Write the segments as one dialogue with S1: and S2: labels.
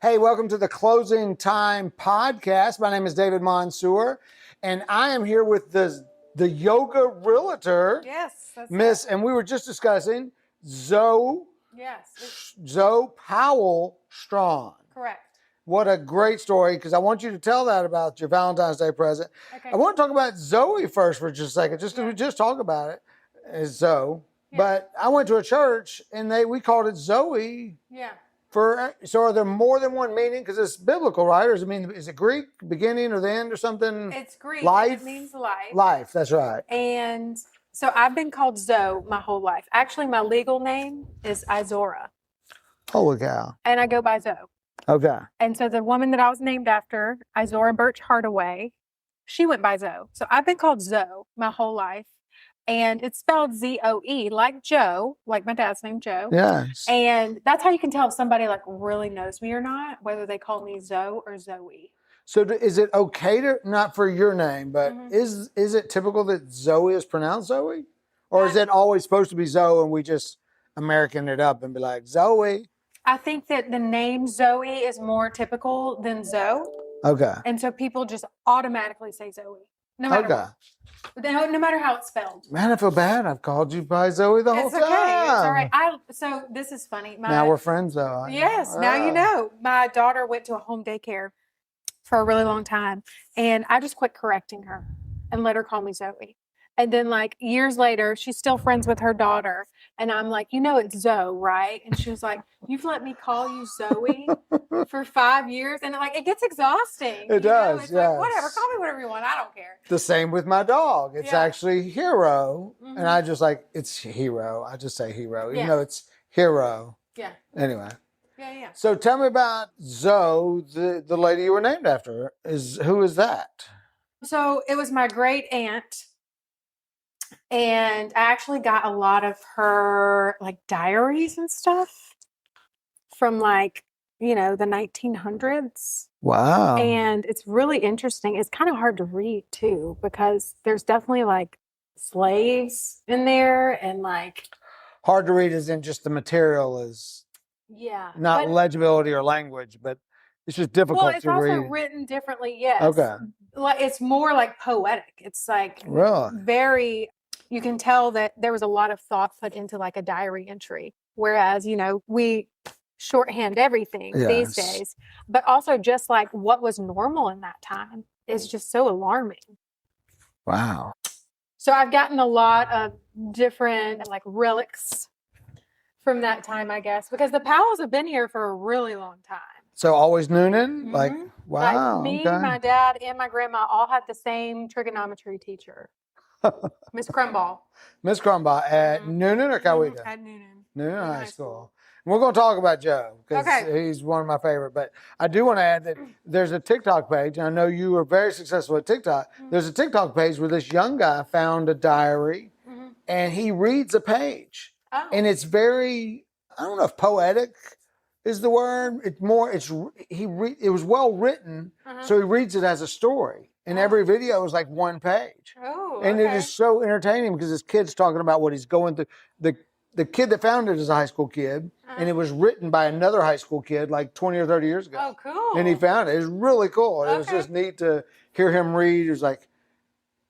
S1: Hey, welcome to the Closing Time podcast. My name is David Mansour, and I am here with the yoga realtor,
S2: Yes, that's
S1: Miss,
S2: it.
S1: and we were just discussing Zoe
S2: Yes,
S1: Powell Strawn.
S2: correct.
S1: What a great story, because I want you to tell that about your Valentine's Day present.
S2: Okay.
S1: I want to talk about Zoe first for just a second, just because we just talk about it as Zoe.
S2: Yeah.
S1: But I went to a church, and we called it Zoe.
S2: Yeah.
S1: So are there more than one meaning? Because it's biblical, right? Or is it Greek, beginning or the end or something?
S2: It's Greek.
S1: Life?
S2: It means life.
S1: Life, that's right.
S2: And so I've been called Zoe my whole life. Actually, my legal name is Isora,
S1: Holy cow.
S2: and I go by Zoe.
S1: Okay.
S2: And so the woman that I was named after, Isora Burch Hardaway, she went by Zoe. So I've been called Zoe my whole life. And it's spelled Z-O-E, like Joe, like my dad's name, Joe.
S1: Yes.
S2: And that's how you can tell if somebody like really knows me or not, whether they call me Zoe or Zoe.
S1: So is it okay to, not for your name, but is it typical that Zoe is pronounced Zoe? Or is it always supposed to be Zoe and we just American it up and be like, Zoe?
S2: I think that the name Zoe is more typical than Zoe.
S1: Okay.
S2: And so people just automatically say Zoe. No matter what. No matter how it's spelled.
S1: Man, I feel bad. I've called you by Zoe the whole
S2: It's
S1: time.
S2: okay. It's all right. So this is funny.
S1: Now we're friends, though.
S2: Yes, now you know. My daughter went to a home daycare for a really long time, and I just quit correcting her and let her call me Zoe. And then, like, years later, she's still friends with her daughter, and I'm like, it's Zoe, right? And she was like, you've let me call you Zoe for 5 years, and like, it gets exhausting.
S1: It does,
S2: It's
S1: yes.
S2: like, whatever, call me whatever you want. I don't care.
S1: The same with my dog. It's actually Hero.
S2: Mhm.
S1: And I just it's Hero. I just say Hero, even
S2: Yeah.
S1: though it's Hero.
S2: Yeah.
S1: Anyway.
S2: Yeah.
S1: So tell me about Zoe, the lady you were named after. Who is that?
S2: So it was my great aunt. And I actually got a lot of her like diaries and stuff from the 1900s.
S1: Wow.
S2: And it's really interesting. It's kind of hard to read too, because there's definitely like slaves in there and like.
S1: Hard to read as in just the material is not legibility or language, but it's just difficult to read.
S2: Well, it's also written differently, yes.
S1: Okay.
S2: Like it's more like poetic. It's like very. You can tell that there was a lot of thought put into like a diary entry, whereas, we shorthand everything these days, but also just like what was normal in that time is just so alarming.
S1: Wow. So
S2: I've gotten a lot of different like relics from that time, I guess, because the Powells have been here for a really long time.
S1: So always Noonan? Like, wow.
S2: Like me, my dad, and my grandma all had the same trigonometry teacher. Miss Crumball.
S1: Miss Crumball at Noonan or Coweta?
S2: At Noonan.
S1: Noonan High School. And we're going to talk about Joe because he's one of my favorite. But I do want to add that there's a TikTok page. And I know you were very successful at TikTok. There's a TikTok page where this young guy found a diary and he reads a page. Oh. And it's very, I don't know if poetic is the word. It's more, it was well written. So he reads it as a story. And every video is like one page.
S2: Oh,
S1: and it is so entertaining because this kid's talking about what he's going through. The kid that found it is a high school kid, and it was written by another high school kid like 20 or 30 years ago.
S2: Oh, cool.
S1: And he found it. It was really cool. It was just neat to hear him read. It was like,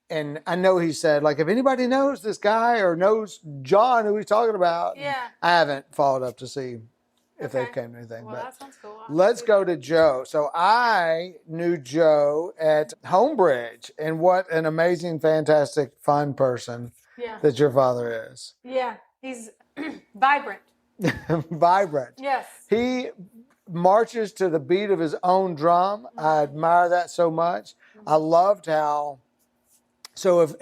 S1: and I know he said, like, if anybody knows this guy or knows John who he's talking about, I haven't followed up to see if they came to anything.
S2: Well,
S1: but
S2: that sounds cool.
S1: let's go to Joe. So I knew Joe at Homebridge, and what an amazing, fantastic, fun person that your father is.
S2: Yeah, he's vibrant.
S1: Vibrant.
S2: Yes.
S1: He marches to the beat of his own drum. I admire that so much. I loved how, so if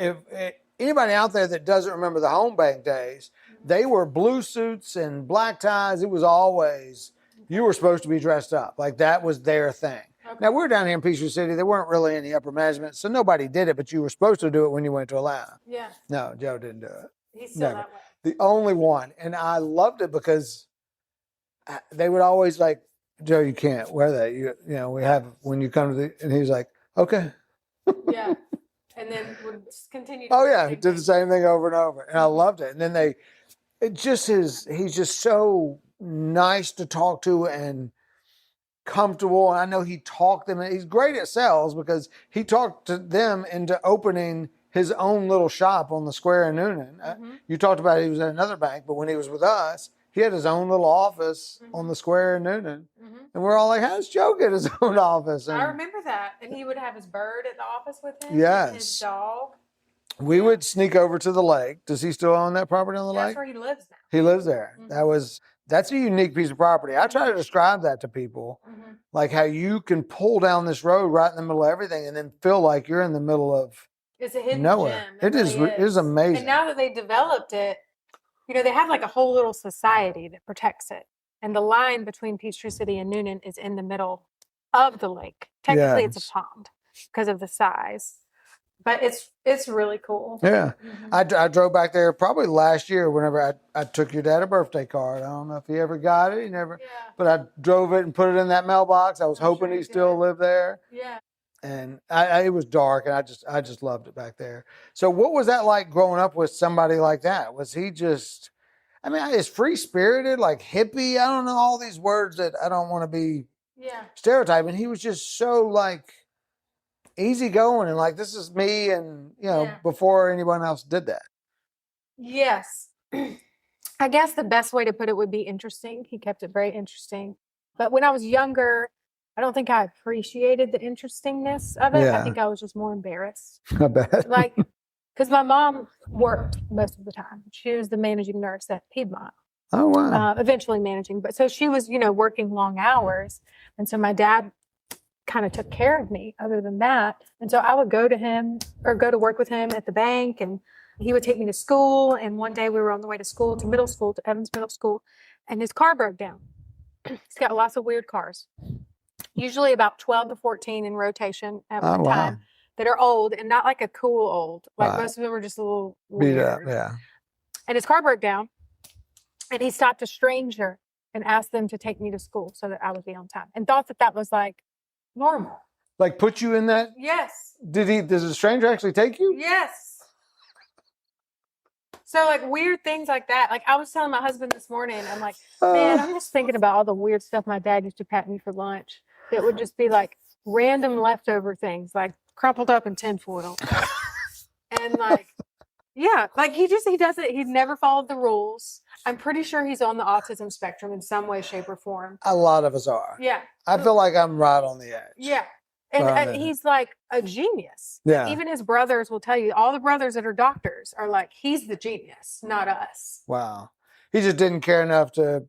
S1: anybody out there that doesn't remember the home bank days, they were blue suits and black ties. It was always, you were supposed to be dressed up. Like that was their thing. Okay. Now, we're down here in Peachtree City. There weren't really any upper management, so nobody did it, but you were supposed to do it when you went to Atlanta.
S2: Yeah.
S1: No, Joe didn't do it.
S2: He's still that way.
S1: The only one. And I loved it because they would always like, Joe, you can't wear that. You know, we have, when you come to the, and he was like, okay.
S2: Yeah. And then would just continue.
S1: Oh, yeah. He did the same thing over and over. And I loved it. And then he's just so nice to talk to. And comfortable. And I know he talked them. He's great at sales because he talked to them into opening his own little shop on the square in Noonan. You talked about he was at another bank, but when he was with us, he had his own little office on the square in Noonan. And we're all like, how's Joe get his own office? And
S2: I remember that. And he would have his bird at the office with him.
S1: Yes.
S2: And his dog.
S1: We would sneak over to the lake. Does he still own that property on the lake?
S2: That's where he lives now.
S1: He lives there. That's a unique piece of property. I try to describe that to people, like how you can pull down this road right in the middle of everything and then feel like you're in the middle of
S2: It's a hidden
S1: nowhere.
S2: gem.
S1: It is amazing.
S2: And now that they developed it, they have like a whole little society that protects it. And the line between Peachtree City and Noonan is in the middle of the lake. Technically, it's a pond because of the size. But it's really cool.
S1: Yeah. I drove back there probably last year whenever I took your dad a birthday card. I don't know if he ever got it. He never. Yeah. But I drove it and put it in that mailbox. I was hoping he still lived there. Yeah. And it was dark, and I just loved it back there. So what was that like growing up with somebody like that? Was he just, is free-spirited, like hippie? I don't know, all these words that I don't want to be stereotyping. He was just so like easygoing and like, this is me, and before anyone else did that.
S2: Yes. I guess the best way to put it would be interesting. He kept it very interesting. But when I was younger, I don't think I appreciated the interestingness of it. I think I was just more embarrassed.
S1: I bet.
S2: Like, because my mom worked most of the time. She was the managing nurse at Piedmont.
S1: Oh, wow.
S2: Eventually managing. But so she was, working long hours. And so my dad kind of took care of me other than that. And so I would go to him or go to work with him at the bank, and he would take me to school. And one day we were on the way to school, to middle school, to Evans Middle School, and his car broke down. He's got lots of weird cars. Usually about 12 to 14 in rotation at one time that are old, and not like a cool old. Like most of them were just a little weird.
S1: Beat up, yeah.
S2: And his car broke down, and he stopped a stranger and asked them to take me to school so that I would be on time, and thought that was like normal.
S1: Like put you in that?
S2: Yes.
S1: Does a stranger actually take you?
S2: Yes. So like weird things like that. Like I was telling my husband this morning, I'm like, man, I'm just thinking about all the weird stuff my dad used to pack me for lunch. That would just be like random leftover things, like crumpled up in tinfoil. And like, like he does it. He'd never followed the rules. I'm pretty sure he's on the autism spectrum in some way, shape, or form.
S1: A lot of us are.
S2: Yeah.
S1: I feel like I'm right on the edge.
S2: Yeah. And he's like a genius.
S1: Yeah.
S2: Even his brothers will tell you, all the brothers that are doctors are like, he's the genius, not us.
S1: Wow. He just didn't care enough to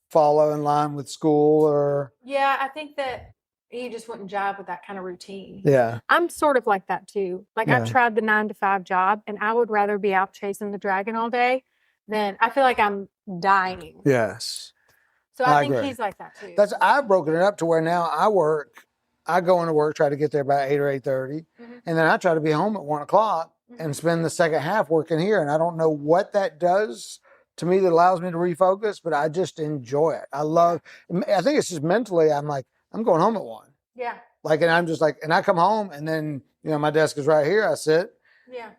S1: follow in line with school or.
S2: Yeah, I think that he just wouldn't jive with that kind of routine.
S1: Yeah.
S2: I'm sort of like that too. Like I tried the 9-to-5 job, and I would rather be out chasing the dragon all day than I feel like I'm dying.
S1: Yes.
S2: So I think agree. He's like that too.
S1: I've broken it up to where now I go into work, try to get there by 8 or 8:30, and then I try to be home at 1 o'clock and spend the second half working here. And I don't know what that does to me that allows me to refocus, but I just enjoy it. I think it's just mentally, I'm like, I'm going home at 1.
S2: Yeah.
S1: Like, and I'm just like, and I come home, and then, my desk is right here. I sit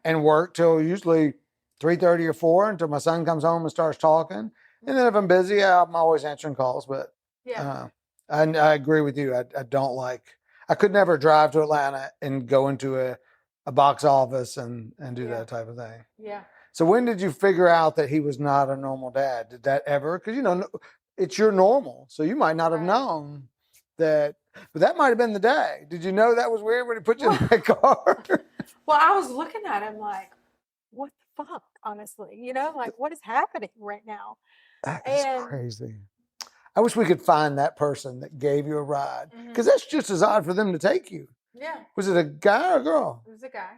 S1: and work till usually 3:30 or 4 until my son comes home and starts talking. And then if I'm busy, I'm always answering calls, but I agree with you. I don't like, I could never drive to Atlanta and go into a box office and do that type of thing.
S2: Yeah.
S1: So when did you figure out that he was not a normal dad? Did that ever? Because, it's your normal. So you might not have known that, but that might have been the day. Did you know that was weird when he put you in that car?
S2: Well, I was looking at him like, what the fuck, honestly? Like, what is happening right now?
S1: That is crazy. I wish we could find that person that gave you a ride, because that's just as odd for them to take you.
S2: Yeah.
S1: Was it a guy or a girl?
S2: It was a guy.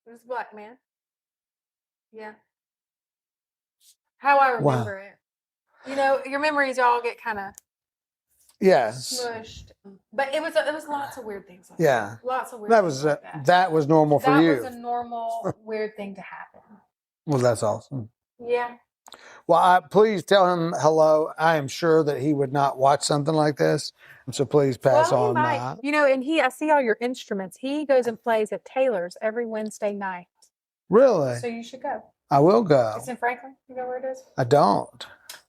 S2: It was a black man. Yeah. How I remember it. Your memories all get kind of smushed. But it was lots of weird things like that. Lots of weird things like that.
S1: That was normal for you.
S2: That was a normal weird thing to happen.
S1: Well, that's awesome.
S2: Yeah.
S1: Well, please tell him hello. I am sure that he would not watch something like this. So please pass on that.
S2: And I see all your instruments. He goes and plays at Taylor's every Wednesday night.
S1: Really?
S2: So you should go.
S1: I will go.
S2: It's in Franklin. You know where it is?
S1: I don't.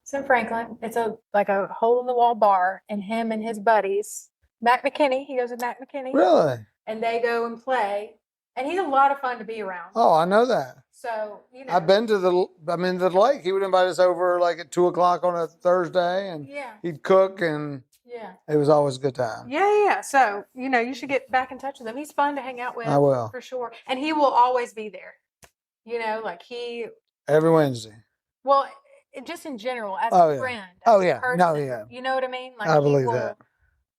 S2: It's in Franklin. It's like a hole in the wall bar, and him and his buddies, Mckinney, he goes with Mckinney.
S1: Really?
S2: And they go and play. And he's a lot of fun to be around.
S1: Oh, I know that.
S2: So,
S1: I've been to the lake. He would invite us over like at 2:00 on a Thursday, and he'd cook, and it was always a good time.
S2: Yeah. So, you should get back in touch with him. He's fun to hang out with.
S1: I will.
S2: For sure. And he will always be there.
S1: Every Wednesday.
S2: Well, just in general, as a friend.
S1: Oh, yeah.
S2: Person,
S1: No, yeah.
S2: You know what I mean? Like,
S1: I believe that.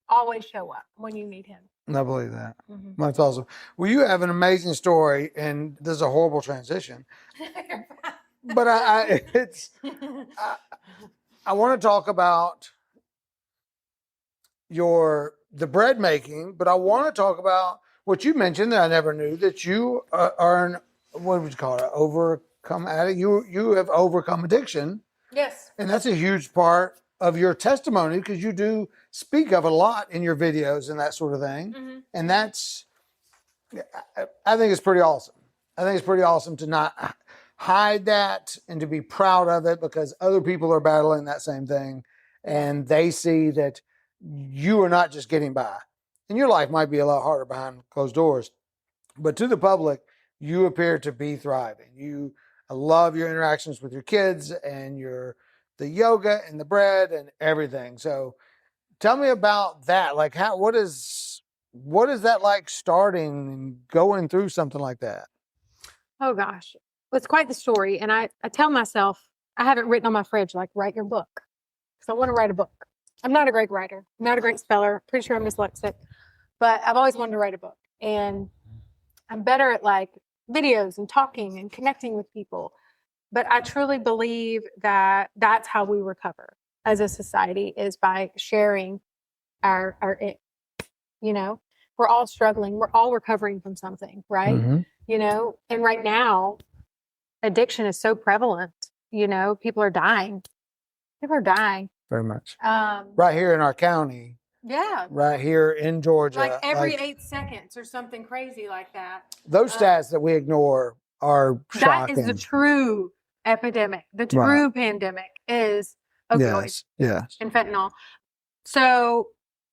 S2: Always show up when you need him.
S1: I believe that. Mm-hmm. That's awesome. Well, you have an amazing story, and this is a horrible transition. But I want to talk about the bread making, but I want to talk about what you mentioned that I never knew, that you are what would you call it? Overcome addict. You have overcome addiction.
S2: Yes.
S1: And that's a huge part of your testimony, because you do speak of it a lot in your videos and that sort of thing. Mm-hmm. And I think it's pretty awesome. I think it's pretty awesome to not hide that and to be proud of it, because other people are battling that same thing, and they see that you are not just getting by. And your life might be a lot harder behind closed doors, but to the public, you appear to be thriving. I love your interactions with your kids and the yoga and the bread and everything. So tell me about that. Like, what is that like, starting and going through something like that?
S2: Oh gosh, it's quite the story. And I tell myself, I have it written on my fridge, like, write your book. Because I want to write a book. I'm not a great writer. I'm not a great speller. Pretty sure I'm dyslexic, but I've always wanted to write a book. And I'm better at like videos and talking and connecting with people. But I truly believe that that's how we recover as a society, is by sharing our it. We're all struggling. We're all recovering from something, right? Mm-hmm. And right now, addiction is so prevalent. People are dying.
S1: Very much. Right here in our county.
S2: Yeah.
S1: Right here in Georgia.
S2: Like every 8 seconds or something crazy like that.
S1: Those stats that we ignore are shocking.
S2: That is the true epidemic. The true pandemic is opioids.
S1: Yes.
S2: And fentanyl. So,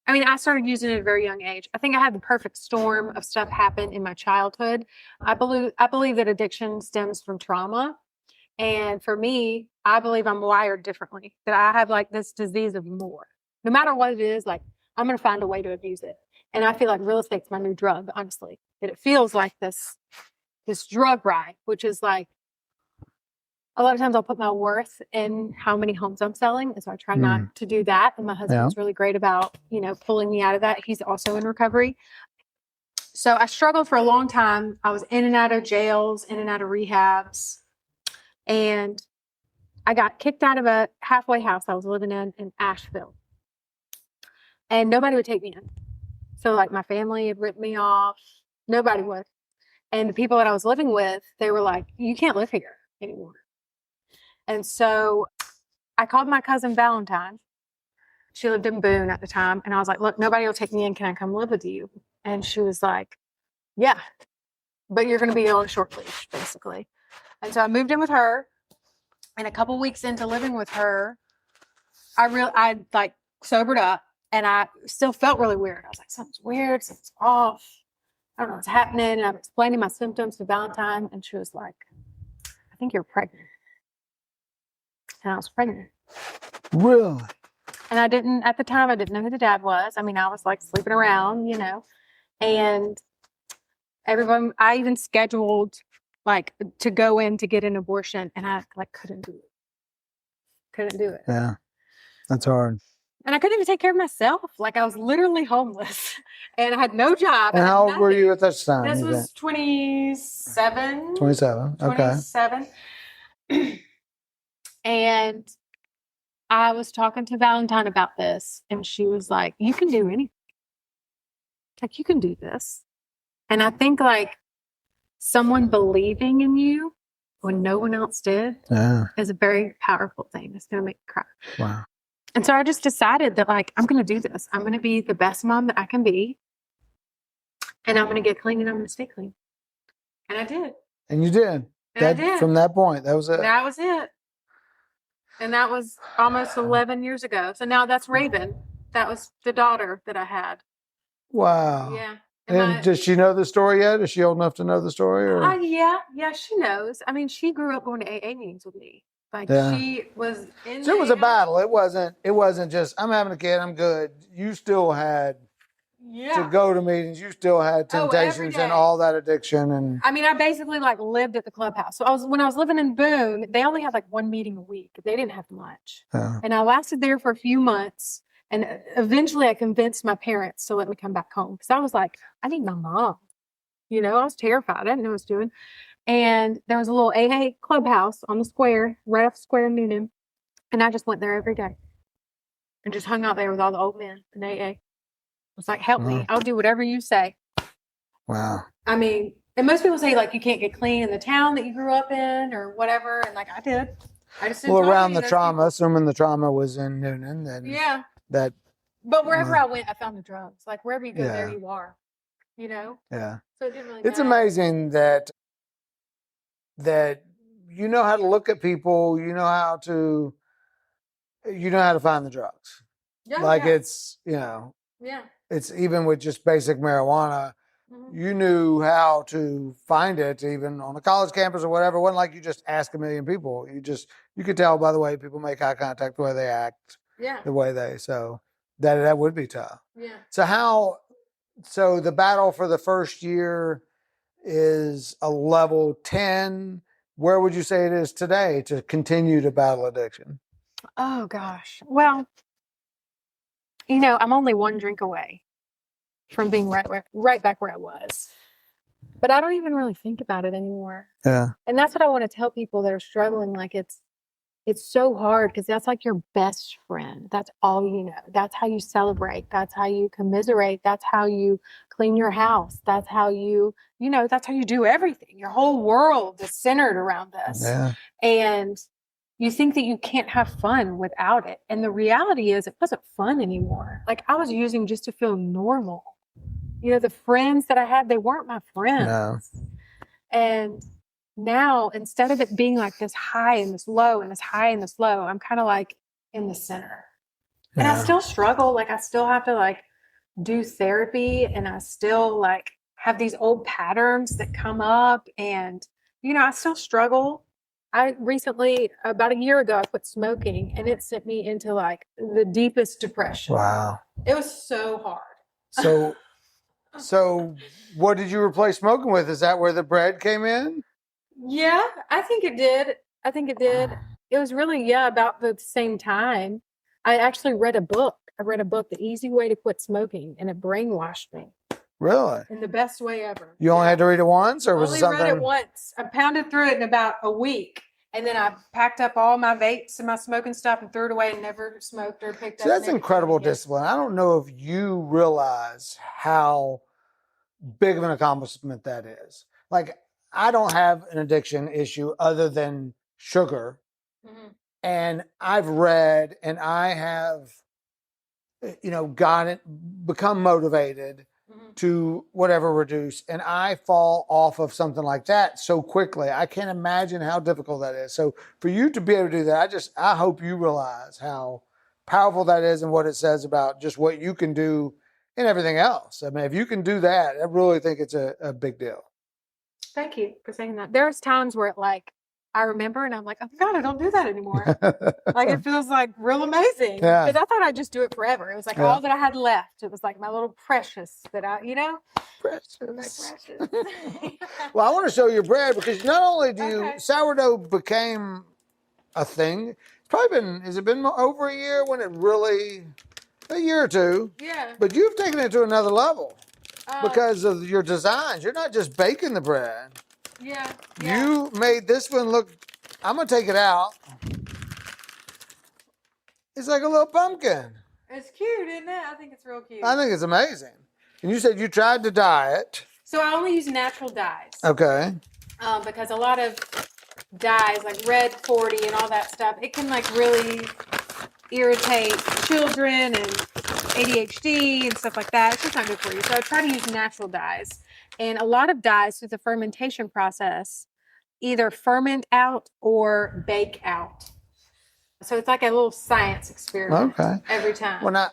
S2: I started using it at a very young age. I think I had the perfect storm of stuff happen in my childhood. I believe that addiction stems from trauma. And for me, I believe I'm wired differently, that I have like this disease of more. No matter what it is, like, I'm going to find a way to abuse it. And I feel like real estate's my new drug, honestly. That it feels like this drug ride, which is like, a lot of times I'll put my worth in how many homes I'm selling. And so I try not to do that. And my husband's really great about, pulling me out of that. He's also in recovery. So I struggled for a long time. I was in and out of jails, in and out of rehabs. And I got kicked out of a halfway house I was living in Asheville. And nobody would take me in. So like my family had ripped me off. Nobody would. And the people that I was living with, they were like, you can't live here anymore. And so I called my cousin Valentine. She lived in Boone at the time. And I was like, look, nobody will take me in. Can I come live with you? And she was like, yeah, but you're going to be on a short leash, basically. And so I moved in with her. And a couple weeks into living with her, I like sobered up, and I still felt really weird. I was like, something's weird, something's off. I don't know what's happening. And I'm explaining my symptoms to Valentine, and she was like, I think you're pregnant. And I was pregnant.
S1: Really?
S2: And at the time, I didn't know who the dad was. I was like sleeping around, and I even scheduled like to go in to get an abortion, and I like couldn't do it.
S1: Yeah. That's hard.
S2: And I couldn't even take care of myself. Like I was literally homeless and I had no job.
S1: And how old were you at this time?
S2: This was 27.
S1: 27. Okay.
S2: 27. And I was talking to Valentine about this, and she was like, you can do anything. Like, you can do this. And I think like someone believing in you when no one else did is a very powerful thing. It's going to make you cry.
S1: Wow.
S2: And so I just decided that like, I'm going to do this. I'm going to be the best mom that I can be. And I'm going to get clean, and I'm going to stay clean. And I did.
S1: And you did.
S2: I did.
S1: From that point, that was it.
S2: That was it. And that was almost 11 years ago. So now that's Raven. That was the daughter that I had.
S1: Wow.
S2: Yeah.
S1: And does she know the story yet? Is she old enough to know the story? Or?
S2: Yeah, she knows. I mean, she grew up going to AA meetings with me. Like she was in.
S1: So it was a battle. It wasn't just I'm having a kid, I'm good. You still had to go to meetings. You still had temptations and all that addiction. And
S2: I mean, I basically like lived at the clubhouse. So when I was living in Boone, they only had like one meeting a week. They didn't have much. And I lasted there for a few months. And eventually I convinced my parents to let me come back home. Because I was like, I need my mom. You know, I was terrified. I didn't know what I was doing. And there was a little AA clubhouse on the square, right off the square in Noonan. And I just went there every day. And just hung out there with all the old men in AA. It's like, help me. I'll do whatever you say.
S1: Wow.
S2: I mean, and most people say, like, you can't get clean in the town that you grew up in or whatever. And, like, I did. I just didn't
S1: around the trauma, assuming the trauma was in Noonan, then
S2: But wherever I went, I found the drugs. Like, wherever you go, there you are. You know?
S1: Yeah.
S2: So it didn't really
S1: It's
S2: matter.
S1: amazing that you know how to look at people, you know how to find the drugs. It's, it's even with just basic marijuana, you knew how to find it even on a college campus or whatever. It wasn't like you just ask a million people. You could tell by the way people make eye contact, the way they act, the way so that would be tough.
S2: Yeah.
S1: So the battle for the first year is a level 10. Where would you say it is today to continue to battle addiction?
S2: Oh, gosh. Well, I'm only one drink away from being right back where I was. But I don't even really think about it anymore.
S1: Yeah.
S2: And that's what I want to tell people that are struggling. Like it's so hard because that's like your best friend. That's all you know. That's how you celebrate. That's how you commiserate. That's how you clean your house. That's how that's how you do everything. Your whole world is centered around this.
S1: Yeah.
S2: And you think that you can't have fun without it. And the reality is it wasn't fun anymore. Like I was using just to feel normal. The friends that I had, they weren't my friends.
S1: No.
S2: And now, instead of it being like this high and this low and this high and this low, I'm kind of like in the center. And I still struggle. Like I still have to like do therapy and I still like have these old patterns that come up and, I still struggle. I recently, about a year ago, I quit smoking and it sent me into like the deepest depression.
S1: Wow.
S2: It was so hard.
S1: So what did you replace smoking with? Is that where the bread came in?
S2: Yeah, I think it did. It was really, about the same time. I actually read a book. The Easy Way to Quit Smoking, and it brainwashed me.
S1: Really?
S2: In the best way ever.
S1: You only had to read it once, or was it something?
S2: I only read it once. I pounded through it in about a week. And then I packed up all my vapes and my smoking stuff and threw it away and never smoked or picked up.
S1: So that's incredible discipline. I don't know if you realize how big of an accomplishment that is. Like, I don't have an addiction issue other than sugar. Mm-hmm. And I've read and I have, become motivated to whatever reduce. And I fall off of something like that so quickly. I can't imagine how difficult that is. So for you to be able to do that, I hope you realize how powerful that is and what it says about just what you can do and everything else. I mean, if you can do that, I really think it's a big deal.
S2: Thank you for saying that. There's times where I remember and I'm like, oh my God, I don't do that anymore. Like it feels like real amazing.
S1: Yeah.
S2: Because I thought I'd just do it forever. It was like all that I had left. It was like my little precious that
S1: Precious. Well, I want to show your bread because not only do sourdough became a thing, it's probably has it been over a year when it really, a year or two.
S2: Yeah.
S1: But you've taken it to another level because of your designs. You're not just baking the bread.
S2: Yeah.
S1: You made this one look, I'm going to take it out. It's like a little pumpkin.
S2: It's cute, isn't it? I think it's real cute.
S1: I think it's amazing. And you said you tried to dye it.
S2: So I only use natural dyes.
S1: Okay.
S2: Because a lot of dyes, like red 40 and all that stuff, it can like really irritate children and ADHD and stuff like that. It's just not good for you. So I try to use natural dyes. And a lot of dyes through the fermentation process either ferment out or bake out. So it's like a little science experiment every time.
S1: When I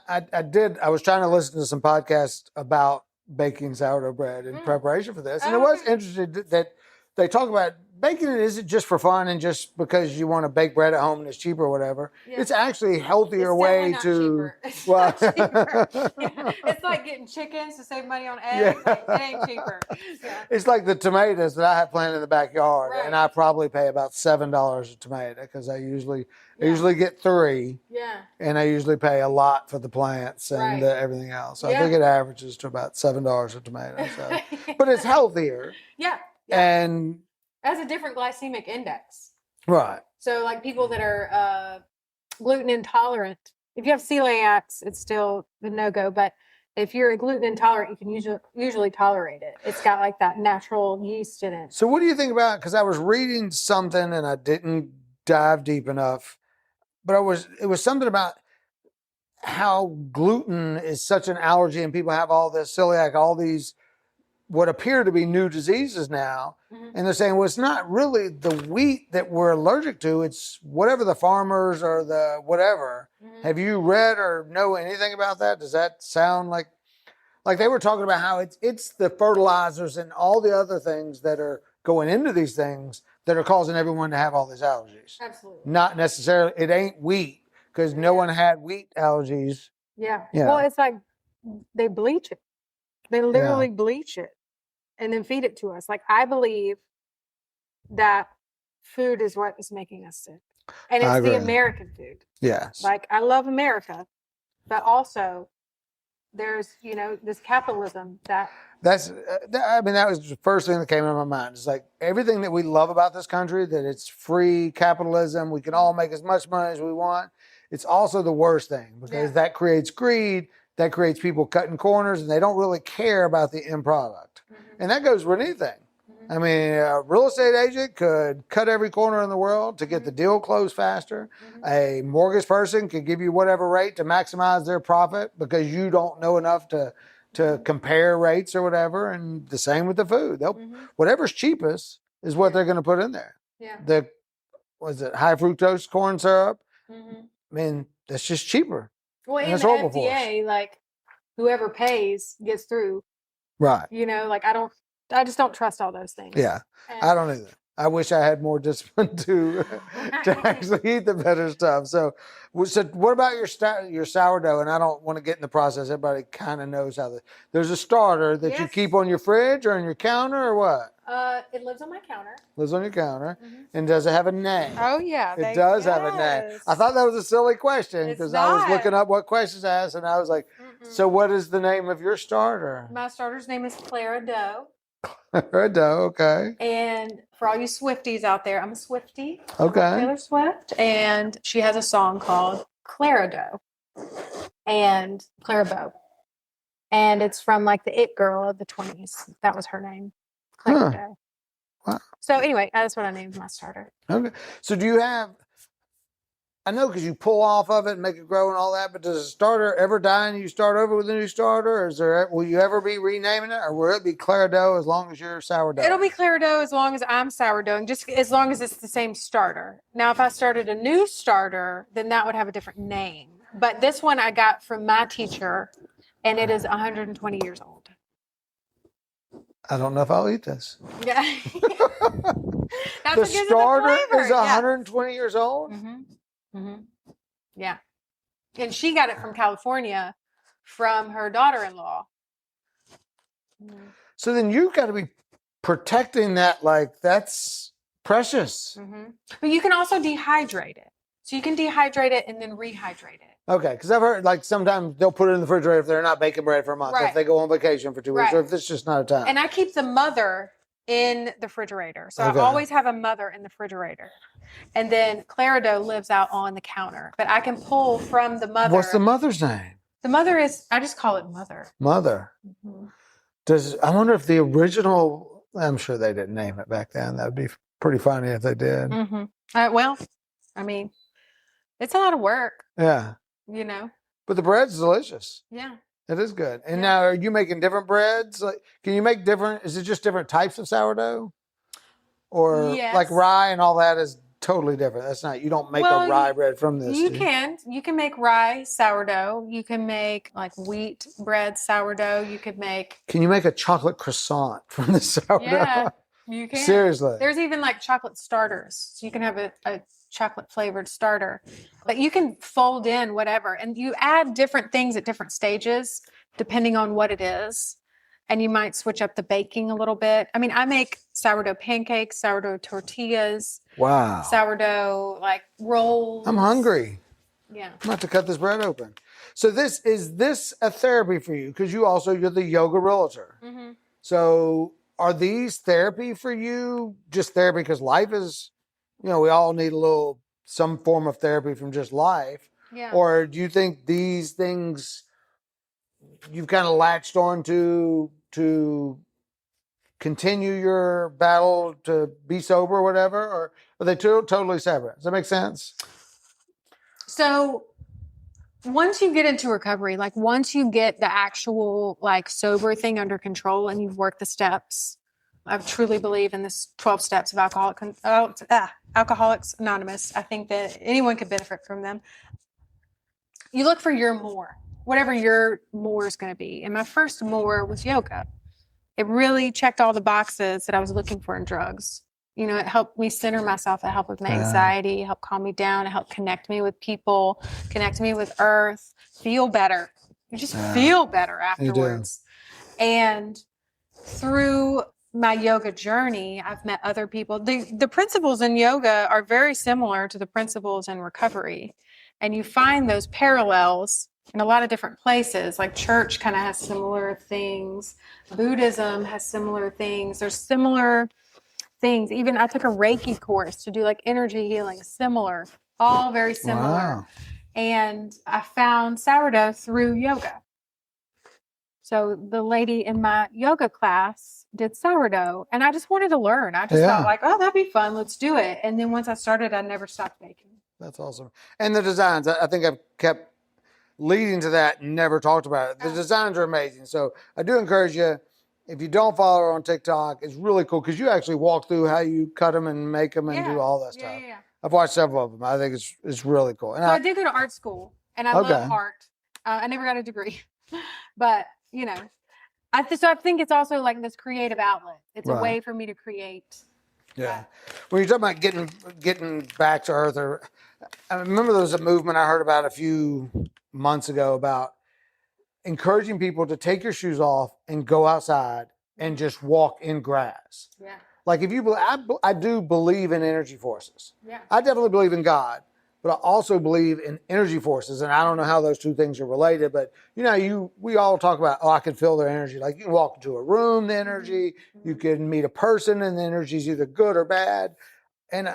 S1: was trying to listen to some podcasts about baking sourdough bread in preparation for this. And it was interesting that they talk about baking it isn't just for fun and just because you want to bake bread at home and it's cheaper or whatever. Yeah. It's actually a healthier way to.
S2: It's not cheaper. Yeah. It's like getting chickens to save money on eggs. Yeah. Like, it ain't cheaper. Yeah.
S1: It's like the tomatoes that I have planted in the backyard, and I probably pay about $7 a tomato because I usually get 3.
S2: Yeah.
S1: And I usually pay a lot for the plants and everything else. So I think it averages to about $7 a tomato. So. But it's healthier.
S2: Yeah.
S1: And
S2: it has a different glycemic index.
S1: Right.
S2: So like people that are gluten intolerant, if you have celiacs, it's still a no-go. But if you're gluten intolerant, you can usually tolerate it. It's got like that natural yeast in it.
S1: So what do you think about, because I was reading something and I didn't dive deep enough, but it was something about how gluten is such an allergy and people have all this celiac, all these what appear to be new diseases now. And they're saying, well, it's not really the wheat that we're allergic to. It's whatever the farmers or the whatever. Have you read or know anything about that? Does that sound like they were talking about how it's the fertilizers and all the other things that are going into these things that are causing everyone to have all these allergies?
S2: Absolutely.
S1: Not necessarily, it ain't wheat because no one had wheat allergies.
S2: Yeah. Well, it's like they bleach it. They literally bleach it and then feed it to us. Like, I believe that food is what is making us sick. And it's the American food.
S1: Yes.
S2: Like, I love America, but also there's, this capitalism that
S1: that was the first thing that came into my mind. It's like everything that we love about this country, that it's free capitalism, we can all make as much money as we want. It's also the worst thing because that creates greed, that creates people cutting corners, and they don't really care about the end product. And that goes with anything. I mean, a real estate agent could cut every corner in the world to get the deal closed faster. A mortgage person could give you whatever rate to maximize their profit because you don't know enough to compare rates or whatever. And the same with the food. Whatever's cheapest is what they're going to put in there. Yeah. High fructose corn syrup? I mean, that's just cheaper.
S2: Well, and the FDA, like, whoever pays gets through.
S1: Right.
S2: I just don't trust all those things.
S1: Yeah, I don't either. I wish I had more discipline to actually eat the better stuff. So what about your sourdough? And I don't want to get in the process. Everybody kind of knows how there's a starter that you keep on your fridge or on your counter or what?
S2: It lives on my counter.
S1: Lives on your counter. And does it have a name?
S2: Oh, yeah.
S1: It does have a name. I thought that was a silly question because I was looking up what questions to ask and I was like, so what is the name of your starter?
S2: My starter's name is Clara Dough.
S1: Clara Dough, okay.
S2: And for all you Swifties out there, I'm a Swiftie.
S1: Okay.
S2: Taylor Swift. And she has a song called Clara Dough and Clara Bow. And it's from like the It Girl of the 20s. That was her name. Clara Dough. Wow. So anyway, that's what I named my starter.
S1: Okay. So do you have, I know because you pull off of it and make it grow and all that, but does a starter ever die and you start over with a new starter? Or will you ever be renaming it? Or will it be Clara Dough as long as you're sourdough?
S2: It'll be Clara Dough as long as I'm sourdoughing, just as long as it's the same starter. Now, if I started a new starter, then that would have a different name. But this one I got from my teacher, and it is 120 years old.
S1: I don't know if I'll eat this.
S2: Yeah.
S1: The starter is 120 years old?
S2: Yeah. And she got it from California from her daughter-in-law.
S1: So then you've got to be protecting that like that's precious.
S2: But you can also dehydrate it. So you can dehydrate it and then rehydrate it.
S1: Okay, because I've heard like sometimes they'll put it in the refrigerator if they're not baking bread for a month, if they go on vacation for 2 weeks, or if it's just not a time.
S2: And I keep the mother in the refrigerator. So I always have a mother in the refrigerator. And then Clara Dough lives out on the counter. But I can pull from the mother.
S1: What's the mother's name?
S2: The mother is, I just call it Mother.
S1: Mother. I wonder if the original, I'm sure they didn't name it back then. That would be pretty funny if they did.
S2: Well, I mean, it's a lot of work.
S1: Yeah. But the bread's delicious.
S2: Yeah.
S1: It is good. And now are you making different breads? Like, can you make is it just different types of sourdough? Or like rye and all that is totally different. That's not, you don't make a rye bread from this.
S2: You can make rye sourdough. You can make like wheat bread sourdough. You could make.
S1: Can you make a chocolate croissant from the sourdough?
S2: Yeah, you can.
S1: Seriously.
S2: There's even like chocolate starters. So you can have a chocolate flavored starter, but you can fold in whatever, and you add different things at different stages depending on what it is. And you might switch up the baking a little bit. I mean, I make sourdough pancakes, sourdough tortillas.
S1: Wow.
S2: Sourdough like rolls.
S1: I'm hungry.
S2: Yeah.
S1: I'm about to cut this bread open. So is this a therapy for you? Because you're the yoga realtor. Mm-hmm. So are these therapy for you? Just therapy because life is, we all need some form of therapy from just life.
S2: Yeah.
S1: Or do you think these things you've kind of latched on to continue your battle to be sober or whatever, or are they totally separate? Does that make sense?
S2: So once you get into recovery, like once you get the actual like sober thing under control and you've worked the steps, I truly believe in this 12 steps of Alcoholics Anonymous. I think that anyone could benefit from them. You look for your more, whatever your more is going to be. And my first more was yoga. It really checked all the boxes that I was looking for in drugs. It helped me center myself. It helped with my anxiety, it helped calm me down. It helped connect me with people, connect me with earth, feel better. You just feel better afterwards. And through my yoga journey, I've met other people. The principles in yoga are very similar to the principles in recovery. And you find those parallels in a lot of different places. Like church kind of has similar things. Buddhism has similar things. There's similar things. Even I took a Reiki course to do like energy healing, similar, all very similar.
S1: Wow.
S2: And I found sourdough through yoga. So the lady in my yoga class did sourdough, and I just wanted to learn. I just thought like, oh, that'd be fun. Let's do it. And then once I started, I never stopped baking.
S1: That's awesome. And the designs, I think I've kept leading to that and never talked about it. The designs are amazing. So I do encourage you, if you don't follow her on TikTok, it's really cool because you actually walk through how you cut them and make them and do all that stuff. Yeah. I've watched several of them. I think it's really cool. And
S2: so I did go to art school, and I love art. I never got a degree, but I think it's also like this creative outlet. It's a way for me to create.
S1: Yeah. When you're talking about getting back to earth, or I remember there was a movement I heard about a few months ago about encouraging people to take your shoes off and go outside and just walk in grass. Yeah. Like I do believe in energy forces. Yeah. I definitely believe in God, but I also believe in energy forces. And I don't know how those two things are related, but we all talk about, I can feel their energy. Like you can walk into a room, the energy, you can meet a person and the energy is either good or bad. And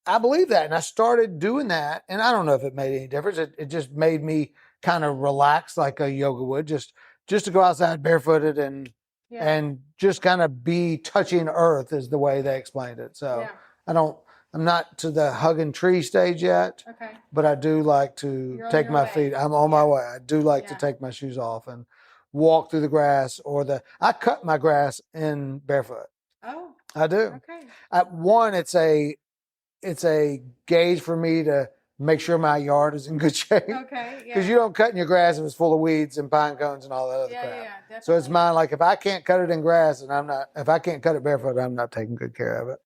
S1: I believe that. And I started doing that. And I don't know if it made any difference. It just made me kind of relax like a yoga would, just to go outside barefooted and just kind of be touching earth is the way they explained it. So I'm not to the hugging tree stage yet, but I do like to take my feet. I'm on my way. I do like to take my shoes off and walk through the grass I cut my grass in barefoot. Oh, I do. Okay. It's a gauge for me to make sure my yard is in good shape. Okay. Because you don't cut in your grass if it's full of weeds and pine cones and all that other crap. Yeah, definitely. So it's mine. Like if I can't cut it in grass if I can't cut it barefoot, I'm not taking good care of it.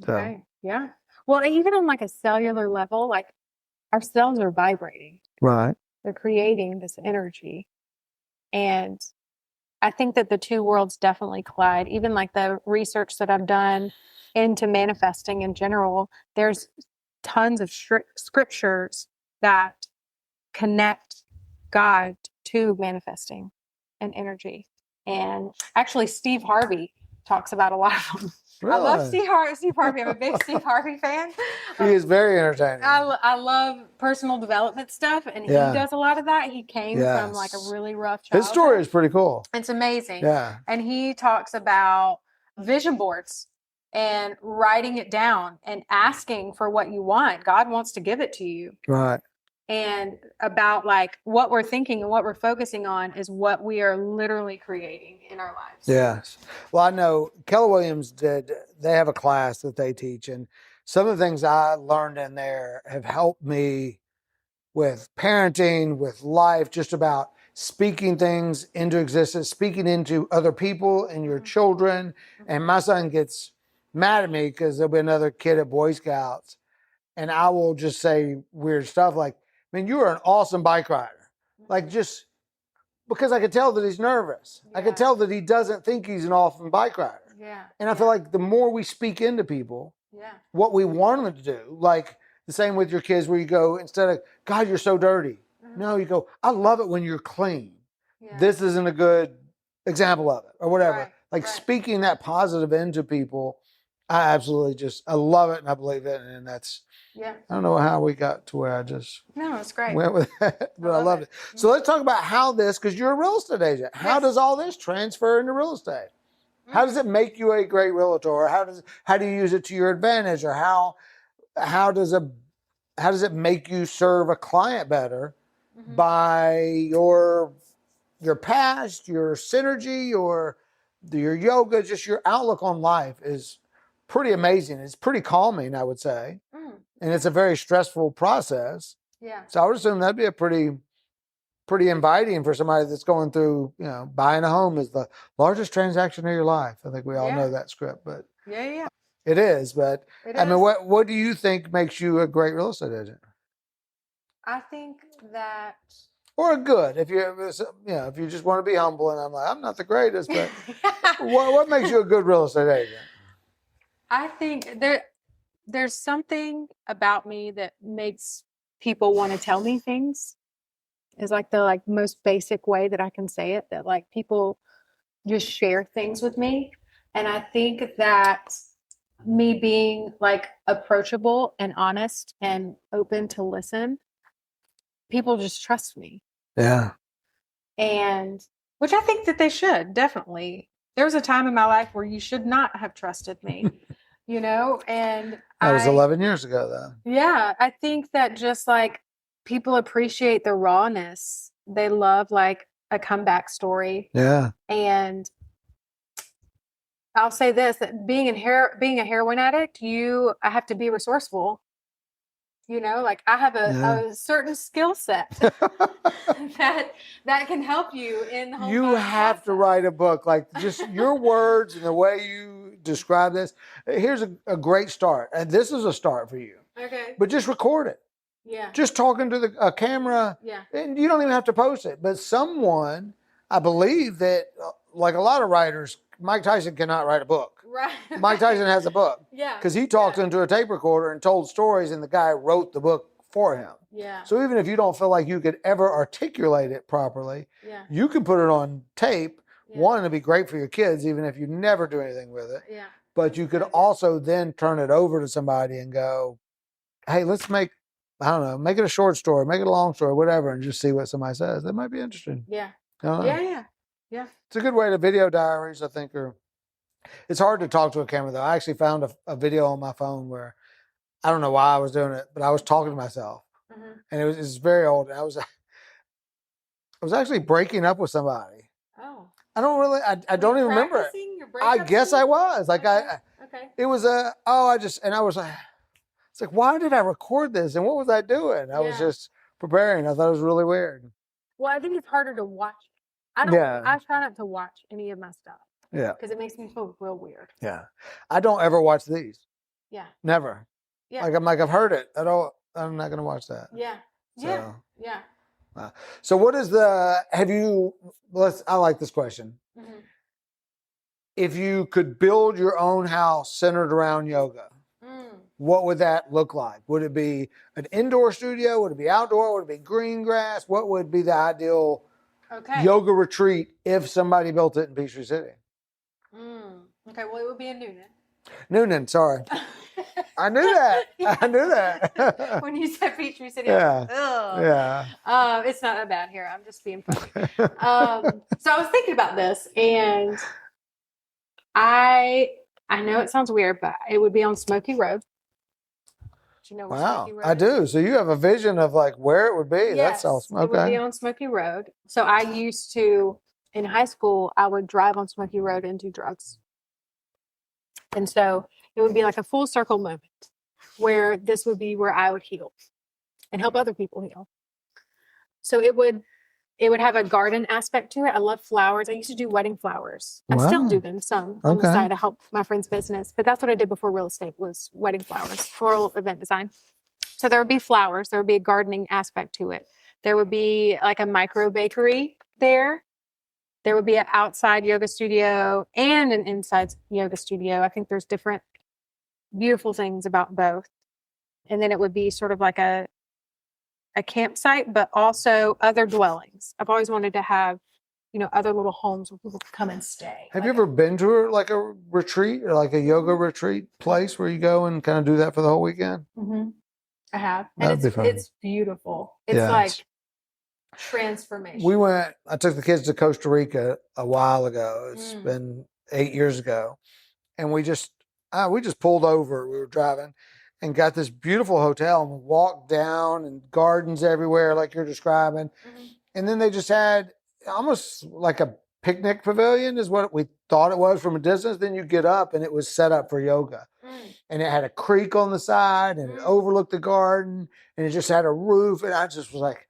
S2: Okay. Yeah. Well, even on like a cellular level, like our cells are vibrating.
S1: Right.
S2: They're creating this energy. And I think that the two worlds definitely collide. Even like the research that I've done into manifesting in general, there's tons of scriptures that connect God to manifesting and energy. And actually, Steve Harvey talks about a lot of them. Really? I love Steve Harvey. I'm a big Steve Harvey fan.
S1: He is very entertaining.
S2: I love personal development stuff, and he does a lot of that. He came from like a really rough childhood.
S1: His story is pretty cool.
S2: It's amazing.
S1: Yeah.
S2: And he talks about vision boards and writing it down and asking for what you want. God wants to give it to you. Right. And about like what we're thinking and what we're focusing on is what we are literally creating in our lives.
S1: Yes. Well, I know Keller Williams they have a class that they teach, and some of the things I learned in there have helped me with parenting, with life, just about speaking things into existence, speaking into other people and your children. And my son gets mad at me because there'll be another kid at Boy Scouts, and I will just say weird stuff like, man, you are an awesome bike rider. Like, just because I could tell that he's nervous. I could tell that he doesn't think he's an awesome bike rider.
S2: Yeah.
S1: And I feel like the more we speak into people, what we want them to do, like the same with your kids, where you go, instead of, God, you're so dirty. No, you go, I love it when you're clean. This isn't a good example of it, or whatever. Like speaking that positive into people, I absolutely I love it and I believe it. And that's, I don't know how we got to where I just
S2: it's great.
S1: went with that, but I loved it. So let's talk about how this, because you're a real estate agent. How does all this transfer into real estate? How does it make you a great realtor? Or how do you use it to your advantage? Or how does it make you serve a client better by your past, your synergy, your yoga, just your outlook on life is pretty amazing. It's pretty calming, I would say. And it's a very stressful process.
S2: Yeah.
S1: So I would assume that'd be a pretty inviting for somebody that's going through, buying a home is the largest transaction of your life. I think we all know that script, but it is. But I mean, what do you think makes you a great real estate agent?
S2: I think that,
S1: or a good, if you just want to be humble, and I'm like, I'm not the greatest, but what makes you a good real estate agent?
S2: I think there's something about me that makes people want to tell me things. Is like the most basic way that I can say it, that like people just share things with me. And I think that me being like approachable and honest and open to listen, people just trust me.
S1: Yeah.
S2: And which I think that they should, definitely. There was a time in my life where you should not have trusted me, and
S1: that was 11 years ago though.
S2: Yeah. I think that just like people appreciate the rawness. They love like a comeback story.
S1: Yeah.
S2: And I'll say this, that being a heroin addict, I have to be resourceful. Like I have a certain skill set that can help you in the whole
S1: You have process. To write a book, like just your words and the way you describe this. Here's a great start. And this is a start for you.
S2: Okay.
S1: But just record it.
S2: Yeah.
S1: Just talking to a camera.
S2: Yeah.
S1: And you don't even have to post it. But someone, I believe that, like a lot of writers, Mike Tyson cannot write a book.
S2: Right.
S1: Mike Tyson has a book.
S2: Yeah.
S1: Because he talked into a tape recorder and told stories, and the guy wrote the book for him.
S2: Yeah.
S1: So even if you don't feel like you could ever articulate it properly, you can put it on tape. Yeah. One, it'd be great for your kids, even if you never do anything with it.
S2: Yeah.
S1: But you could also then turn it over to somebody and go, hey, let's make it a short story, make it a long story, whatever, and just see what somebody says. That might be interesting.
S2: Yeah.
S1: Yeah.
S2: Yeah.
S1: It's a good way to video diaries, I think, it's hard to talk to a camera though. I actually found a video on my phone where I don't know why I was doing it, but I was talking to myself, and it's very old. And I was actually breaking up with somebody.
S2: Oh,
S1: I don't really. I don't even remember it. I guess I was like okay. It was I was like, it's like, why did I record this, and what was I doing? I was just preparing. I thought it was really weird.
S2: Well, I think it's harder to watch. I try not to watch any of my stuff.
S1: Yeah.
S2: Because it makes me feel real weird.
S1: Yeah. I don't ever watch these.
S2: Yeah.
S1: Never.
S2: Yeah.
S1: I've heard it. I'm not going to watch that.
S2: Yeah.
S1: So,
S2: yeah.
S1: So what is I like this question. Mm-hmm. If you could build your own house centered around yoga, what would that look like? Would it be an indoor studio? Would it be outdoor? Would it be green grass? What would be the ideal yoga retreat if somebody built it in Peachtree City?
S2: Okay, well, it would be in Noonan.
S1: Noonan, sorry. I knew that.
S2: When you said Peachtree City,
S1: yeah.
S2: It's not that bad here. I'm just being funny. So I was thinking about this, and I know it sounds weird, but it would be on Smoky Road. Do you know where Smoky Road is?
S1: I do. So you have a vision of like where it would be.
S2: Yes,
S1: that's awesome. Okay.
S2: It would be on Smoky Road. So I used to, in high school, I would drive on Smoky Road and do drugs. And so it would be like a full circle moment. where this would be where I would heal and help other people heal. So it would have a garden aspect to it. I love flowers. I used to do wedding flowers. I still do them some on the side to help my friend's business. But that's what I did before real estate was wedding flowers, floral event design. So there would be flowers. There would be a gardening aspect to it. There would be like a micro bakery there. There would be an outside yoga studio and an inside yoga studio. I think there's different beautiful things about both. And then it would be sort of like a campsite, but also other dwellings. I've always wanted to have, other little homes where people could come and stay.
S1: Have you ever been to like a retreat or like a yoga retreat place where you go and kind of do that for the whole weekend?
S2: Mm-hmm. I have.
S1: That'd be fun.
S2: It's beautiful. It's like transformation.
S1: I took the kids to Costa Rica a while ago. It's been 8 years ago. And we just pulled over. We were driving and got this beautiful hotel and we walked down and gardens everywhere like you're describing. Mm-hmm. And then they just had almost like a picnic pavilion is what we thought it was from a distance. Then you get up and it was set up for yoga. And it had a creek on the side and it overlooked the garden and it just had a roof. And I just was like,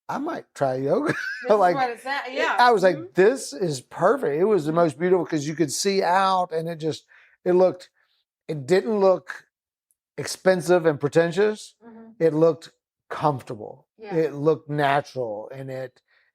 S1: I might try yoga.
S2: Like, what is that? Yeah.
S1: I was like, this is perfect. It was the most beautiful because you could see out and it didn't look expensive and pretentious. It looked comfortable. Yeah. It looked natural and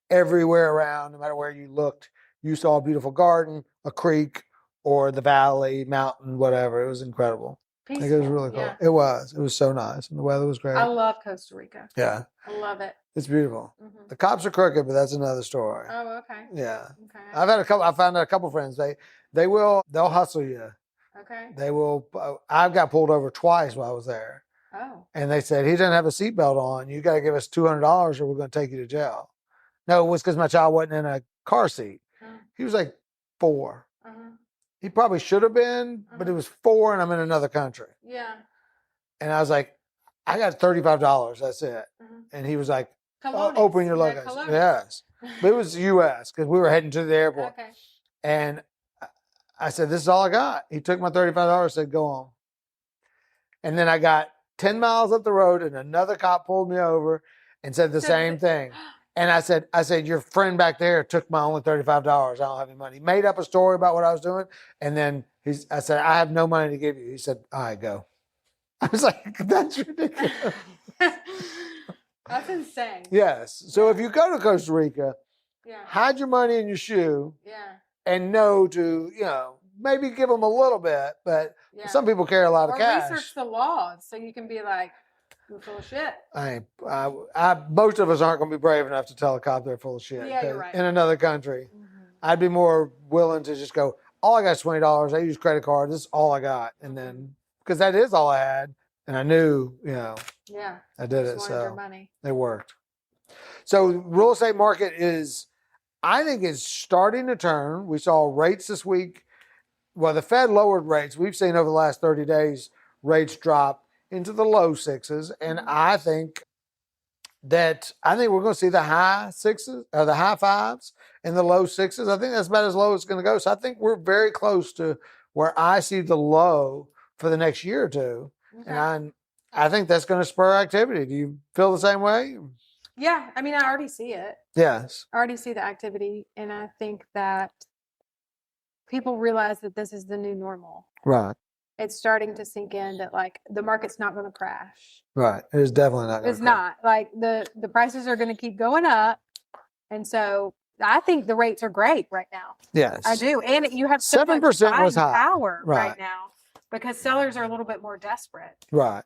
S1: everywhere around, no matter where you looked, you saw a beautiful garden, a creek, or the valley, mountain, whatever. It was incredible. Peaceful. Like, it was really cool. Yeah. It was so nice. And the weather was great.
S2: I love Costa Rica.
S1: Yeah.
S2: I love it.
S1: It's beautiful. The cops are crooked, but that's another story.
S2: Oh, okay.
S1: Yeah. Okay. I found out a couple friends. They'll hustle you.
S2: Okay.
S1: They will. I got pulled over twice while I was there.
S2: Oh.
S1: And they said, he doesn't have a seatbelt on. You got to give us $200 or we're going to take you to jail. No, it was because my child wasn't in a car seat. He was like 4. He probably should have been, but it was 4 and I'm in another country.
S2: Yeah.
S1: And I was like, I got $35. That's it. And he was like, open your luggage. Yes. But it was U.S. because we were heading to the airport. Okay. And I said, this is all I got. He took my $35, said, go on. And then I got 10 miles up the road and another cop pulled me over and said the same thing. And I said, your friend back there took my only $35. I don't have any money. He made up a story about what I was doing. And then I said, I have no money to give you. He said, all right, go. I was like, that's ridiculous.
S2: That's insane.
S1: Yes. So if you go to Costa Rica, hide your money in your shoe and know to, maybe give them a little bit, but some people carry a lot of cash.
S2: Research the laws so you can be like, you're full of shit.
S1: Most of us aren't going to be brave enough to tell a cop they're full of shit.
S2: Yeah, you're right.
S1: In another country. I'd be more willing to just go, all I got is $20. I use credit card. This is all I got. And then, because that is all I had. And I knew, I did it. So
S2: your money.
S1: It worked. So real estate market I think is starting to turn. We saw rates this week. Well, the Fed lowered rates. We've seen over the last 30 days, rates drop into the low 6s. And I think we're going to see the high 6s or the high 5s and the low 6s. I think that's about as low as it's going to go. So I think we're very close to where I see the low for the next year or two. Okay. And I think that's going to spur activity. Do you feel the same way?
S2: Yeah. I mean, I already see it.
S1: Yes.
S2: I already see the activity. And I think that people realize that this is the new normal.
S1: Right.
S2: It's starting to sink in that like the market's not going to crash.
S1: Right. It is definitely not.
S2: It's not. Like the prices are going to keep going up. And so I think the rates are great right now.
S1: Yes.
S2: I do. And you have
S1: 7% was high
S2: power right now because sellers are a little bit more desperate.
S1: Right.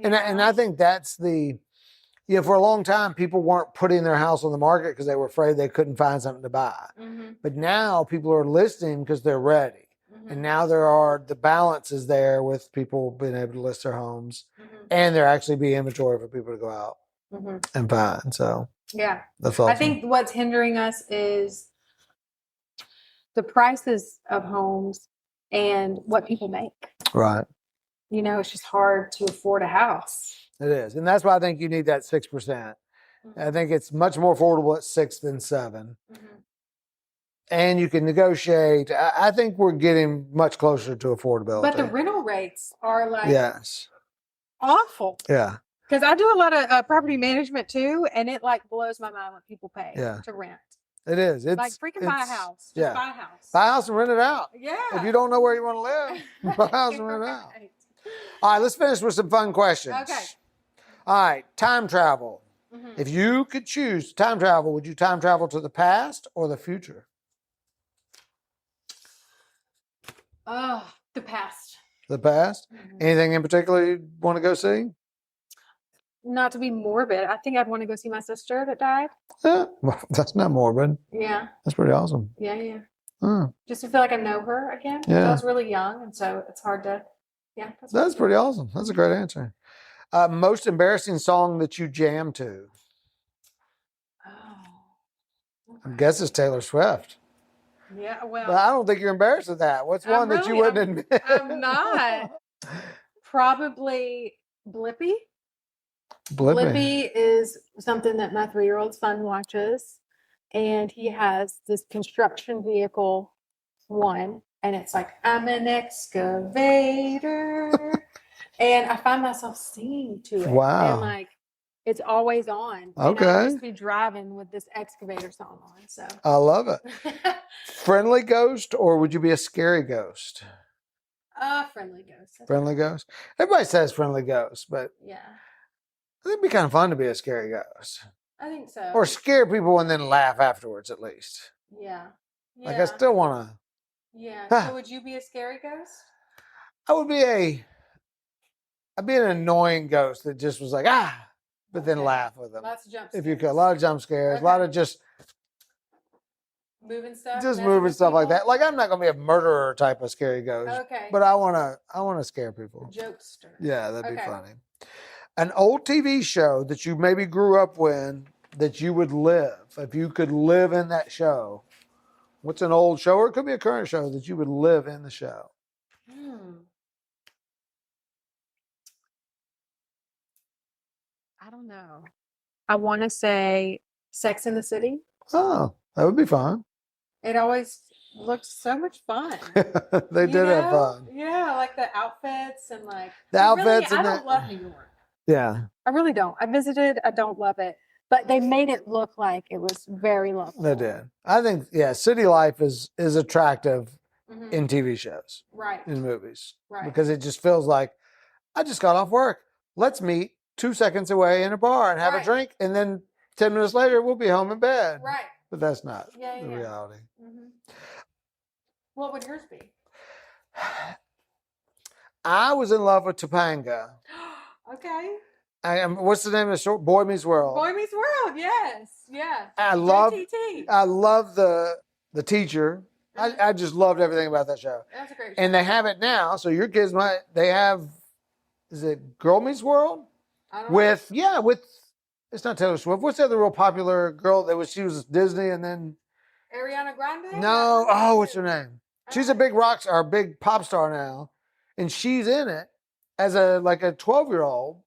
S1: And I think that's for a long time, people weren't putting their house on the market because they were afraid they couldn't find something to buy. But now people are listing because they're ready. And now the balance is there with people being able to list their homes and there actually be inventory for people to go out and find. So that's awesome.
S2: I think what's hindering us is the prices of homes and what people make.
S1: Right.
S2: It's just hard to afford a house.
S1: It is. And that's why I think you need that 6%. I think it's much more affordable at 6 than 7. and you can negotiate. I think we're getting much closer to affordability.
S2: But the rental rates are like
S1: yes,
S2: awful.
S1: yeah,
S2: Because I do a lot of property management too, and it like blows my mind what people pay to rent.
S1: it is. It's
S2: like freaking buy a house. Just buy a house.
S1: Buy a house and rent it out.
S2: Yeah.
S1: If you don't know where you want to live, buy a house and rent it out. All right, let's finish with some fun questions.
S2: Okay.
S1: All right, time travel. If you could choose time travel, would you time travel to the past or the future?
S2: Oh, the past.
S1: The past? Anything in particular you want to go see?
S2: Not to be morbid, I think I'd want to go see my sister that died.
S1: Yeah, well, that's not morbid.
S2: Yeah.
S1: That's pretty awesome.
S2: Yeah.
S1: Hmm.
S2: Just to feel like I know her again.
S1: Yeah.
S2: I was really young, and so it's hard to. Yeah.
S1: That's pretty awesome. That's a great answer. Most embarrassing song that you jam to?
S2: Oh.
S1: I guess it's Taylor Swift.
S2: Yeah, well.
S1: But I don't think you're embarrassed at that. What's one that you wouldn't admit?
S2: I'm not. Probably Blippi.
S1: Blippi
S2: is something that my 3-year-old son watches, and he has this construction vehicle one, and it's like, I'm an excavator. And I find myself singing to it.
S1: Wow.
S2: And like, it's always on.
S1: Okay.
S2: And I'll just be driving with this excavator song on. So
S1: I love it. Friendly ghost, or would you be a scary ghost?
S2: Friendly ghost.
S1: Friendly ghost. Everybody says friendly ghost, but
S2: Yeah.
S1: it'd be kind of fun to be a scary ghost.
S2: I think so.
S1: Or scare people and then laugh afterwards, at least.
S2: Yeah.
S1: Like I still want to.
S2: Yeah.
S1: Huh.
S2: So would you be a scary ghost?
S1: I'd be an annoying ghost that just was like, but then laugh with them.
S2: Lots of jump scares.
S1: If you could. A lot of jump scares, a lot of just
S2: moving stuff.
S1: Just moving stuff like that. Like I'm not gonna be a murderer type of scary ghost.
S2: Okay.
S1: But I wanna scare people.
S2: Jokester.
S1: Yeah, that'd be funny. An old TV show that you maybe grew up with that you would live, if you could live in that show. What's an old show, or it could be a current show that you would live in the show?
S2: I don't know. I want to say Sex in the City.
S1: Oh, that would be fun.
S2: It always looked so much fun.
S1: They did have fun.
S2: Yeah, like the outfits and like
S1: the outfits.
S2: Really, I don't love New York.
S1: Yeah.
S2: I really don't. I visited. I don't love it. But they made it look like it was very lovely.
S1: They did. I think, city life is attractive in TV shows.
S2: Right.
S1: In movies.
S2: Right.
S1: Because it just feels like, I just got off work. Let's meet 2 seconds away in a bar and have a drink. And then 10 minutes later, we'll be home in bed.
S2: Right.
S1: But that's not the reality.
S2: What would yours be?
S1: I was in love with Topanga.
S2: Okay.
S1: What's the name of the show? Boy Meets World.
S2: Boy Meets World. Yes. Yeah.
S1: I love the teacher.
S2: Mm-hmm.
S1: I just loved everything about that show.
S2: That's a great show.
S1: And they have it now, so your kids they have. Is it Girl Meets World?
S2: I don't know.
S1: With it's not Taylor Swift. What's the other real popular girl she was Disney and then
S2: Ariana Grande?
S1: No, what's her name? She's a big rock star, a big pop star now, and she's in it as a 12-year-old.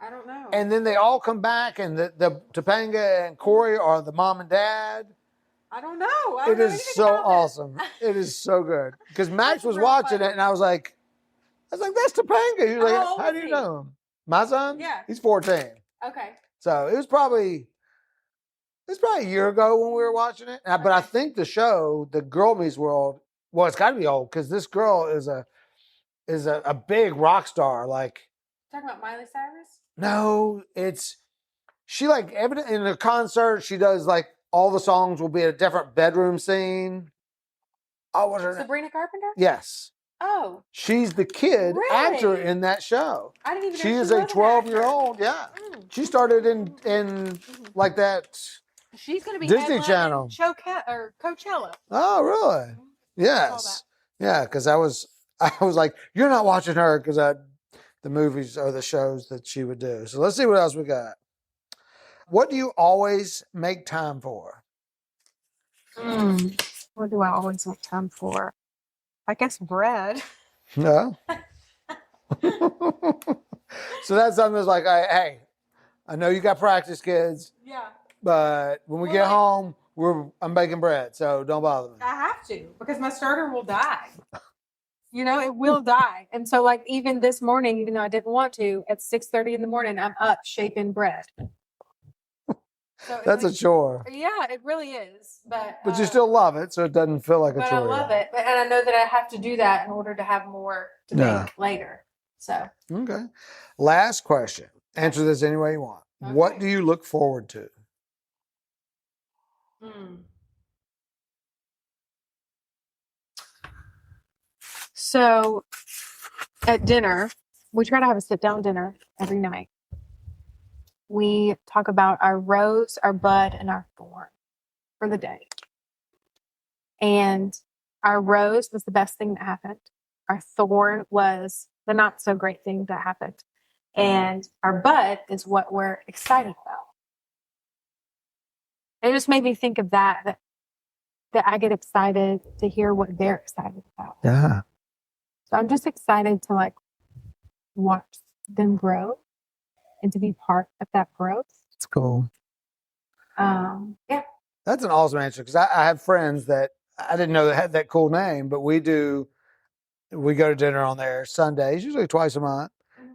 S2: I don't know.
S1: And then they all come back, and the Topanga and Corey are the mom and dad.
S2: I don't know.
S1: It is so awesome. It is so good. Because Max was watching it, and I was like, that's Topanga. He was like, how do you know him? My son?
S2: Yeah.
S1: He's 14.
S2: Okay.
S1: So it was probably a year ago when we were watching it. But I think the show, The Girl Meets World, well, it's got to be old because this girl is a big rock star. Like,
S2: talking about Miley Cyrus?
S1: No, she in a concert, she does all the songs will be a different bedroom scene. Oh, what's her name?
S2: Sabrina Carpenter?
S1: Yes.
S2: Oh.
S1: She's the kid actor in that show.
S2: I didn't even know
S1: she is a 12-year-old. Yeah. She started in like that.
S2: She's going to be
S1: Disney Channel.
S2: Coachella.
S1: Oh, really? Yes. Yeah, because I was like, you're not watching her because the movies or the shows that she would do. So let's see what else we got. What do you always make time for?
S2: What do I always make time for? I guess bread.
S1: No. So that's something that's like, hey, I know you got practice, kids.
S2: Yeah.
S1: But when we get home, I'm baking bread, so don't bother me.
S2: I have to because my starter will die. It will die. And so like even this morning, even though I didn't want to, at 6:30 in the morning, I'm up shaping bread. So
S1: That's a chore.
S2: Yeah, it really is. But
S1: you still love it, so it doesn't feel like a chore.
S2: I love it. And I know that I have to do that in order to have more to make later. So
S1: okay. Last question. Answer this any way you want. Okay. What do you look forward to?
S2: So at dinner, we try to have a sit-down dinner every night. We talk about our rose, our bud, and our thorn for the day. And our rose was the best thing that happened. Our thorn was the not so great thing that happened. And our bud is what we're excited about. It just made me think of that I get excited to hear what they're excited about.
S1: Yeah.
S2: So I'm just excited to like watch them grow and to be part of that growth.
S1: It's cool.
S2: Yeah.
S1: That's an awesome answer because I have friends that I didn't know that had that cool name, but we go to dinner on there Sundays, usually twice a month,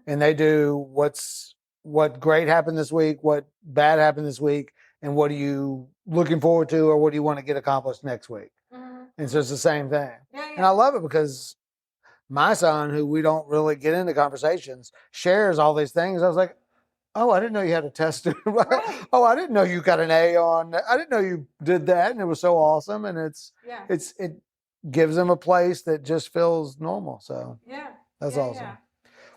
S1: and they do what great happened this week, what bad happened this week, and what are you looking forward to, or what do you want to get accomplished next week? And so it's the same thing. Yeah. And I love it because my son, who we don't really get into conversations, shares all these things. I was like, oh, I didn't know you had a test. Right. Oh, I didn't know you got an A on. I didn't know you did that, and it was so awesome. And it gives them a place that just feels normal. So that's awesome. Yeah.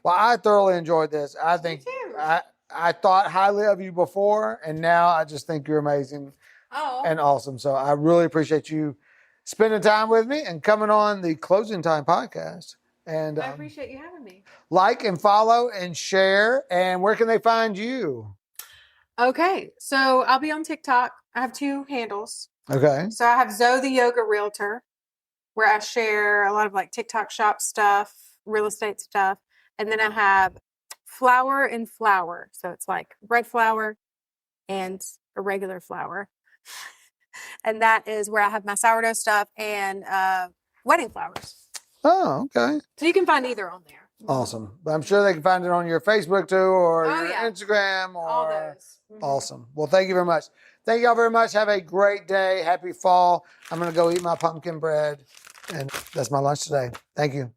S1: Well, I thoroughly enjoyed this. I think I thought highly of you before, and now I just think you're amazing and awesome. So I really appreciate you spending time with me and coming on the Closing Time podcast. And
S2: I appreciate you having me.
S1: Like and follow and share. And where can they find you?
S2: Okay, so I'll be on TikTok. I have 2 handles.
S1: Okay.
S2: So I have Zoe the Yoga Realtor, where I share a lot of like TikTok shop stuff, real estate stuff. And then I have Flower and Flower. So it's like red flower and a regular flower. And that is where I have my sourdough stuff and wedding flowers.
S1: Oh, okay.
S2: So you can find either on there.
S1: Awesome. I'm sure they can find it on your Facebook too, or your Instagram, or
S2: all those.
S1: Awesome. Well, thank you very much. Thank y'all very much. Have a great day. Happy fall. I'm going to go eat my pumpkin bread, and that's my lunch today. Thank you.